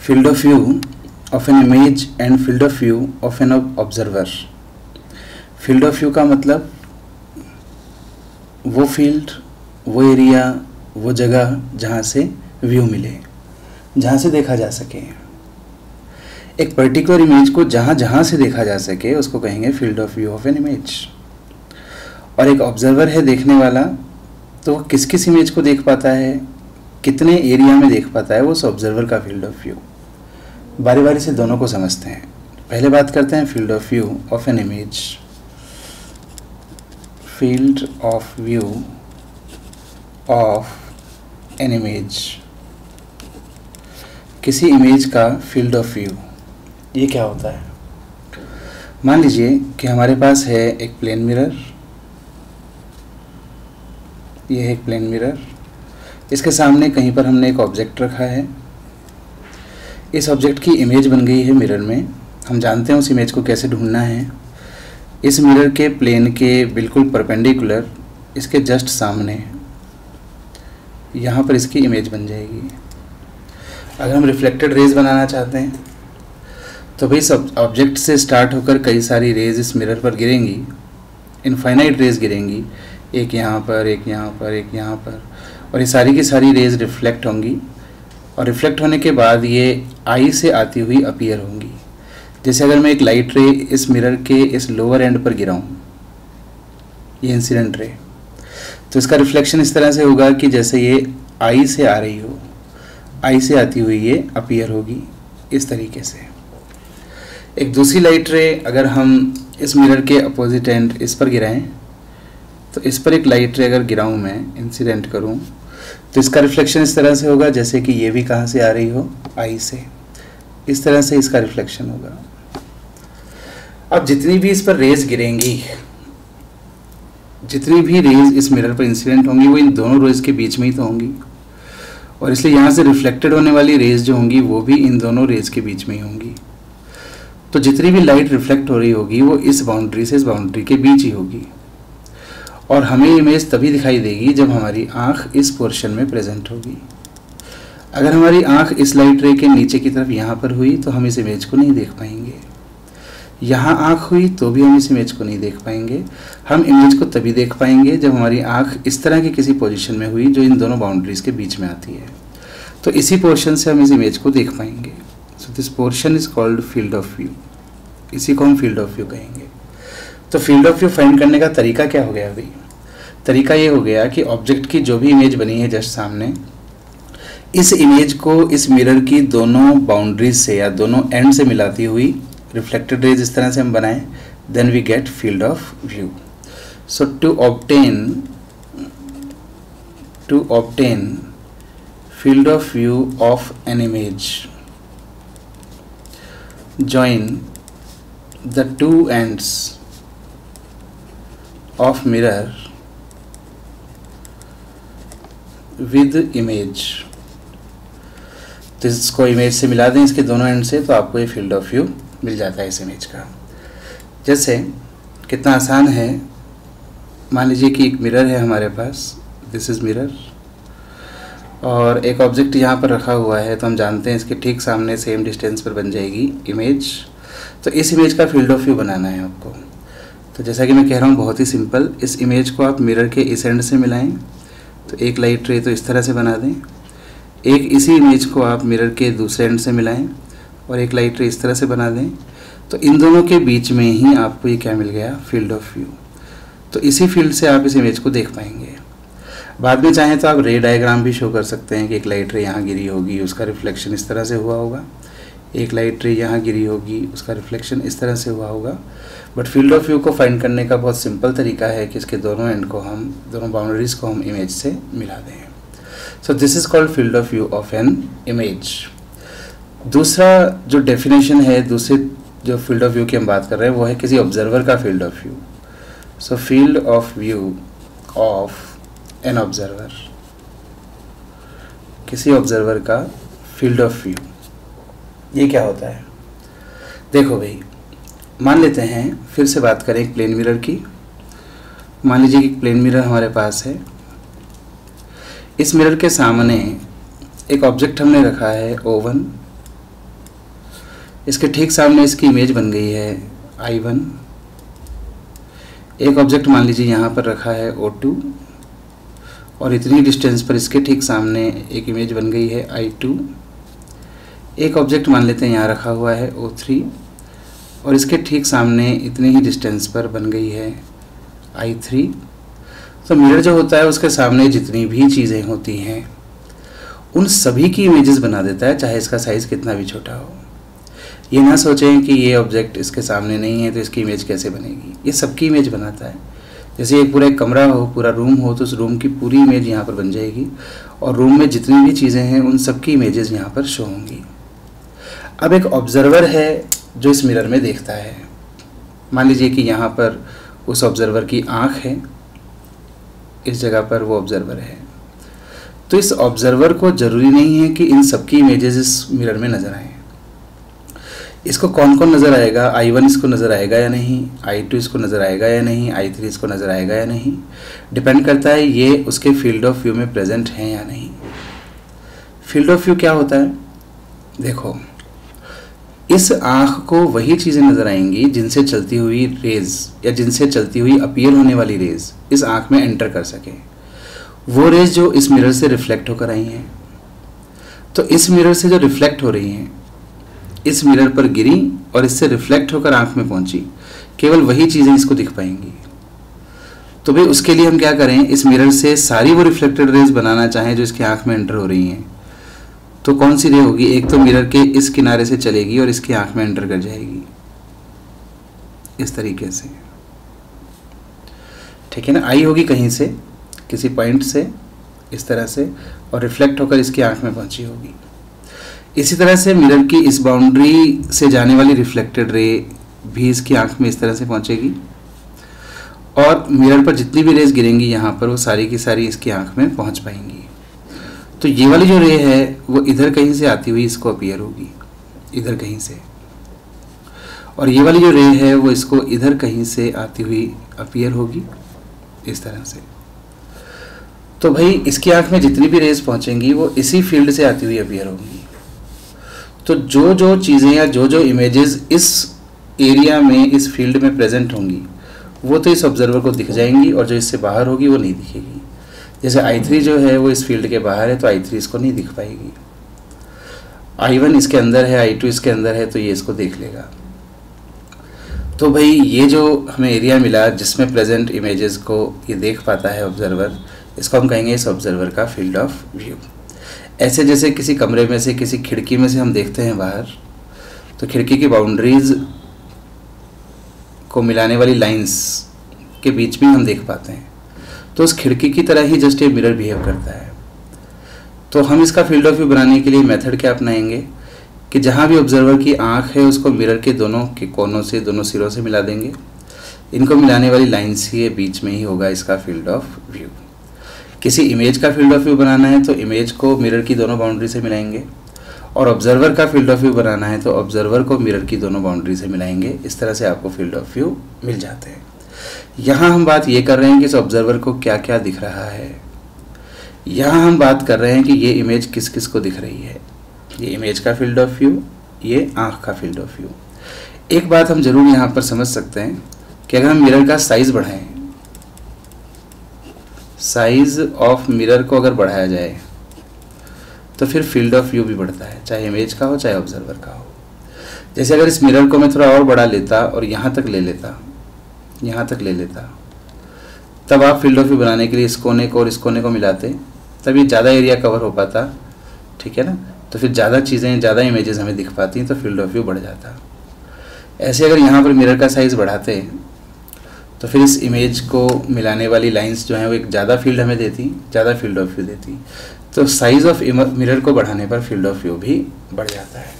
field of view of an image and field of view of an observer. field of view का मतलब वो field, वो area, वो जगह जहाँ से व्यू मिले, जहाँ से देखा जा सके। एक पर्टिकुलर इमेज को जहाँ जहाँ से देखा जा सके उसको कहेंगे field of view of an image. और एक ऑब्जर्वर है देखने वाला, तो वो किस किस इमेज को देख पाता है, कितने एरिया में देख पाता है, वो उस ऑब्जर्वर का फील्ड ऑफ व्यू। बारी बारी से दोनों को समझते हैं। पहले बात करते हैं field of view of an image. Field of view of an image, किसी इमेज का फील्ड ऑफ व्यू ये क्या होता है? मान लीजिए कि हमारे पास है एक प्लेन मिरर, ये है एक प्लेन मिरर, इसके सामने कहीं पर हमने एक ऑब्जेक्ट रखा है। इस ऑब्जेक्ट की इमेज बन गई है मिरर में। हम जानते हैं उस इमेज को कैसे ढूंढना है। इस मिरर के प्लेन के बिल्कुल परपेंडिकुलर, इसके जस्ट सामने यहाँ पर इसकी इमेज बन जाएगी। अगर हम रिफ्लेक्टेड रेज बनाना चाहते हैं तो भाई सब ऑब्जेक्ट से स्टार्ट होकर कई सारी रेज इस मिरर पर गिरेंगी, इनफाइनाइट रेज गिरेंगी, एक यहाँ पर, एक यहाँ पर, एक यहाँ पर, और ये सारी की सारी रेज रिफ्लेक्ट होंगी। और रिफ्लेक्ट होने के बाद ये आई से आती हुई अपीयर होंगी। जैसे अगर मैं एक लाइट रे इस मिरर के इस लोअर एंड पर गिराऊं, ये इंसिडेंट रे, तो इसका रिफ्लेक्शन इस तरह से होगा कि जैसे ये आई से आ रही हो, आई से आती हुई ये अपीयर होगी इस तरीके से। एक दूसरी लाइट रे अगर हम इस मिरर के अपोजिट एंड इस पर गिराएं, तो इस पर एक लाइट रे अगर गिराऊं मैं, इंसिडेंट करूं, तो इसका रिफ्लेक्शन इस तरह से होगा जैसे कि ये भी कहाँ से आ रही हो, आई से। इस तरह से इसका रिफ्लेक्शन होगा। अब जितनी भी इस पर रेज गिरेंगी, जितनी भी रेज इस मिरर पर इंसिडेंट होंगी, वो इन दोनों रेज के बीच में ही तो होंगी, और इसलिए यहाँ से रिफ्लेक्टेड होने वाली रेज जो होंगी वो भी इन दोनों रेज के बीच में ही होंगी। तो जितनी भी लाइट रिफ्लेक्ट हो रही होगी वो इस बाउंड्री से इस बाउंड्री के बीच ही होगी। और हमें इमेज तभी दिखाई देगी जब हमारी आँख इस पोर्शन में प्रेजेंट होगी। अगर हमारी आँख इस लाइट रे के नीचे की तरफ यहाँ पर हुई तो हम इस इमेज को नहीं देख पाएंगे। यहाँ आँख हुई तो भी हम इस इमेज को नहीं देख पाएंगे। हम इमेज को तभी देख पाएंगे जब हमारी आँख इस तरह की किसी पोजीशन में हुई जो इन दोनों बाउंड्रीज के बीच में आती है, तो इसी पोर्शन से हम इस इमेज को देख पाएंगे। So this portion is called field of view. इसी को हम फील्ड ऑफ व्यू कहेंगे। तो फील्ड ऑफ व्यू फाइंड करने का तरीका क्या हो गया भाई? तरीका ये हो गया कि ऑब्जेक्ट की जो भी इमेज बनी है जस्ट सामने, इस इमेज को इस मिरर की दोनों बाउंड्रीज से या दोनों एंड से मिलाती हुई रिफ्लेक्टेड रेज इस तरह से हम बनाएं, then we get field of view. So to obtain field of view of an image, join the two ends of mirror with image। तो इसको इमेज से मिला दें, इसके दोनों एंड से, तो आपको ये फील्ड ऑफ व्यू मिल जाता है इस इमेज का। जैसे कितना आसान है, मान लीजिए कि एक मिरर है हमारे पास, दिस इज़ मिरर, और एक ऑब्जेक्ट यहाँ पर रखा हुआ है, तो हम जानते हैं इसके ठीक सामने सेम डिस्टेंस पर बन जाएगी इमेज। तो इस इमेज का फील्ड ऑफ व्यू बनाना है आपको। तो जैसा कि मैं कह रहा हूँ, बहुत ही सिंपल, इस इमेज को आप मिरर के इस एंड से मिलाएं, तो एक लाइट रे तो इस तरह से बना दें। एक इसी इमेज को आप मिरर के दूसरे एंड से मिलाएं और एक लाइट रे इस तरह से बना दें, तो इन दोनों के बीच में ही आपको ये क्या मिल गया, फील्ड ऑफ व्यू। तो इसी फील्ड से आप इस इमेज को देख पाएंगे। बाद में चाहें तो आप रे डायग्राम भी शो कर सकते हैं कि एक लाइट रे यहाँ गिरी होगी, उसका रिफ्लेक्शन इस तरह से हुआ होगा, एक लाइट रे यहाँ गिरी होगी, उसका रिफ्लेक्शन इस तरह से हुआ होगा। बट फील्ड ऑफ व्यू को फाइंड करने का बहुत सिंपल तरीका है कि इसके दोनों एंड को हम, दोनों बाउंड्रीज को हम इमेज से मिला दें। So this is called field of view of an image. दूसरा जो डेफिनेशन है, दूसरे जो फील्ड ऑफ व्यू की हम बात कर रहे हैं, वो है किसी ऑब्जर्वर का field of view. So field of view of an observer, किसी ऑब्जर्वर का फील्ड ऑफ व्यू, ये क्या होता है? देखो भाई, मान लेते हैं, फिर से बात करें एक प्लेन मिरर की। मान लीजिए कि प्लेन मिरर हमारे पास है। इस मिरर के सामने एक ऑब्जेक्ट हमने रखा है O1, इसके ठीक सामने इसकी इमेज बन गई है I1। एक ऑब्जेक्ट मान लीजिए यहाँ पर रखा है O2 और इतनी डिस्टेंस पर इसके ठीक सामने एक इमेज बन गई है I2। एक ऑब्जेक्ट मान लेते हैं यहाँ रखा हुआ है O3 और इसके ठीक सामने इतनी ही डिस्टेंस पर बन गई है I3। तो मिरर जो होता है उसके सामने जितनी भी चीज़ें होती हैं उन सभी की इमेजेस बना देता है, चाहे इसका साइज़ कितना भी छोटा हो। ये ना सोचें कि ये ऑब्जेक्ट इसके सामने नहीं है तो इसकी इमेज कैसे बनेगी, ये सबकी इमेज बनाता है। जैसे एक पूरा एक कमरा हो, पूरा रूम हो, तो उस रूम की पूरी इमेज यहाँ पर बन जाएगी और रूम में जितनी भी चीज़ें हैं उन सबकी इमेजेस यहाँ पर शो होंगी। अब एक ऑब्जर्वर है जो इस मिरर में देखता है। मान लीजिए कि यहाँ पर उस ऑब्जर्वर की आँख है, इस जगह पर वो ऑब्जर्वर है। तो इस ऑब्जर्वर को ज़रूरी नहीं है कि इन सबकी इमेजेस इस मिरर में नज़र आएँ। इसको कौन कौन नज़र आएगा, I1 इसको नज़र आएगा या नहीं, I2 इसको नज़र आएगा या नहीं, I3 इसको नज़र आएगा या नहीं, डिपेंड करता है ये उसके फील्ड ऑफ व्यू में प्रेजेंट हैं या नहीं। फील्ड ऑफ व्यू क्या होता है, देखो इस आँख को वही चीज़ें नज़र आएंगी जिनसे चलती हुई रेज़ या जिनसे चलती हुई अपीयर होने वाली रेज़ इस आँख में एंटर कर सके। वो रेज़ जो इस मिरर से रिफ्लेक्ट होकर आई हैं, तो इस मिरर से जो रिफ्लेक्ट हो रही हैं इस मिरर पर गिरी और इससे रिफ्लेक्ट होकर आँख में पहुंची, केवल वही चीज़ें इसको दिख पाएंगी। तो भाई उसके लिए हम क्या करें, इस मिरर से सारी वो रिफ्लेक्टेड रेज बनाना चाहें जो इसकी आँख में एंटर हो रही हैं, तो कौन सी रे होगी, एक तो मिरर के इस किनारे से चलेगी और इसकी आँख में एंटर कर जाएगी इस तरीके से, ठीक है ना। आई होगी कहीं से, किसी पॉइंट से इस तरह से, और रिफ्लेक्ट होकर इसकी आँख में पहुंची होगी। इसी तरह से मिरर की इस बाउंड्री से जाने वाली रिफ्लेक्टेड रे भी इसकी आंख में इस तरह से पहुंचेगी और मिरर पर जितनी भी रेज गिरेंगी यहाँ पर वो सारी की सारी इसकी आंख में पहुंच पाएंगी। तो ये वाली जो रे है वो इधर कहीं से आती हुई इसको अपीयर होगी, इधर कहीं से, और ये वाली जो रे है वो इसको इधर कहीं से आती हुई अपीयर होगी इस तरह से। तो भाई इसकी आंख में जितनी भी रेज पहुंचेंगी वो इसी फील्ड से आती हुई अपीयर होंगी। तो जो जो चीज़ें या जो जो इमेजेस इस एरिया में इस फील्ड में प्रेजेंट होंगी वो तो इस ऑब्जर्वर को दिख जाएंगी और जो इससे बाहर होगी वो नहीं दिखेगी। जैसे I3 जो है वो इस फील्ड के बाहर है तो I3 इसको नहीं दिख पाएगी। I1 इसके अंदर है, I2 इसके अंदर है, तो ये इसको देख लेगा। तो भाई ये जो हमें एरिया मिला जिसमें प्रेजेंट इमेजेस को ये देख पाता है ऑब्जर्वर, इसको हम कहेंगे इस ऑब्जर्वर का फील्ड ऑफ व्यू। ऐसे जैसे किसी कमरे में से, किसी खिड़की में से हम देखते हैं बाहर, तो खिड़की की बाउंड्रीज को मिलाने वाली लाइंस के बीच में हम देख पाते हैं। तो उस खिड़की की तरह ही जस्ट ये मिरर बिहेव करता है। तो हम इसका फील्ड ऑफ व्यू बनाने के लिए मेथड क्या अपनाएंगे कि जहाँ भी ऑब्जर्वर की आँख है उसको मिरर के दोनों के कोनों से, दोनों सिरों से मिला देंगे। इनको मिलाने वाली लाइंस ही बीच में ही होगा इसका फील्ड ऑफ व्यू। किसी इमेज का फील्ड ऑफ व्यू बनाना है तो इमेज को मिरर की दोनों बाउंड्री से मिलाएंगे, और ऑब्जर्वर का फील्ड ऑफ व्यू बनाना है तो ऑब्जर्वर को मिरर की दोनों बाउंड्री से मिलाएंगे। इस तरह से आपको फील्ड ऑफ व्यू मिल जाते हैं। यहाँ हम बात ये कर रहे हैं कि इस ऑब्जर्वर को क्या क्या दिख रहा है। यहाँ हम बात कर रहे हैं कि ये इमेज किस किस को दिख रही है। ये इमेज का फील्ड ऑफ व्यू, ये आँख का फील्ड ऑफ व्यू। एक बात हम जरूर यहाँ पर समझ सकते हैं कि अगर हम मिरर का साइज़ बढ़ाएं, साइज़ ऑफ मिरर को अगर बढ़ाया जाए तो फिर फील्ड ऑफ व्यू भी बढ़ता है, चाहे इमेज का हो चाहे ऑब्जर्वर का हो। जैसे अगर इस मिरर को मैं थोड़ा और बड़ा लेता और यहाँ तक ले लेता, यहाँ तक ले लेता, तब आप फील्ड ऑफ व्यू बनाने के लिए इस कोने को और इस कोने को मिलाते, तब ये ज़्यादा एरिया कवर हो पाता, ठीक है ना। तो फिर ज़्यादा चीज़ें, ज़्यादा इमेजेस हमें दिख पाती, तो फील्ड ऑफ व्यू बढ़ जाता। ऐसे अगर यहाँ पर मिरर का साइज़ बढ़ाते तो फिर इस इमेज को मिलाने वाली लाइंस जो हैं वो एक ज़्यादा फील्ड हमें देती, ज़्यादा फील्ड ऑफ व्यू देती। तो साइज़ ऑफ मिरर को बढ़ाने पर फील्ड ऑफ व्यू भी बढ़ जाता है।